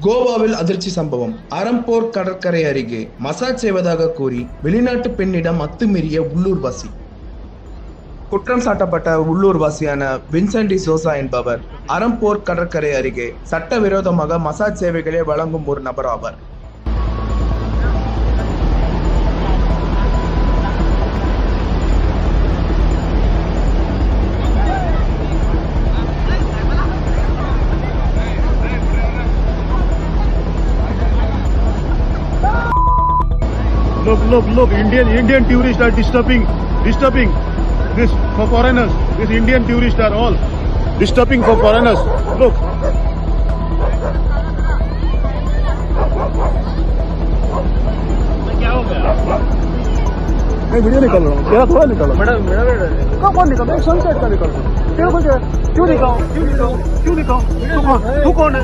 கோவாவில் அதிர்ச்சி சம்பவம். அறம்போர் கடற்கரை அருகே மசாஜ் செய்வதாக கூறி வெளிநாட்டு பெண்ணிடம் அத்துமீறிய உள்ளூர்வாசி. குற்றம் சாட்டப்பட்ட உள்ளூர்வாசியான வின்சென்ட் டிசோசா என்பவர் அறம்போர் கடற்கரை அருகே சட்டவிரோதமாக மசாஜ் சேவைகளை வழங்கும் ஒரு நபர் ஆவார். Look, Indian tourists are disturbing this for foreigners. These Indian tourists are all disturbing for foreigners. Look. क्या हो गया? मैं वीडियो निकाल रहा हूँ, तेरा थोड़ा निकालो। मेरा कौन निकालो? सनसेट का निकालो। तेरे को क्यों निकालो? तू कौन है?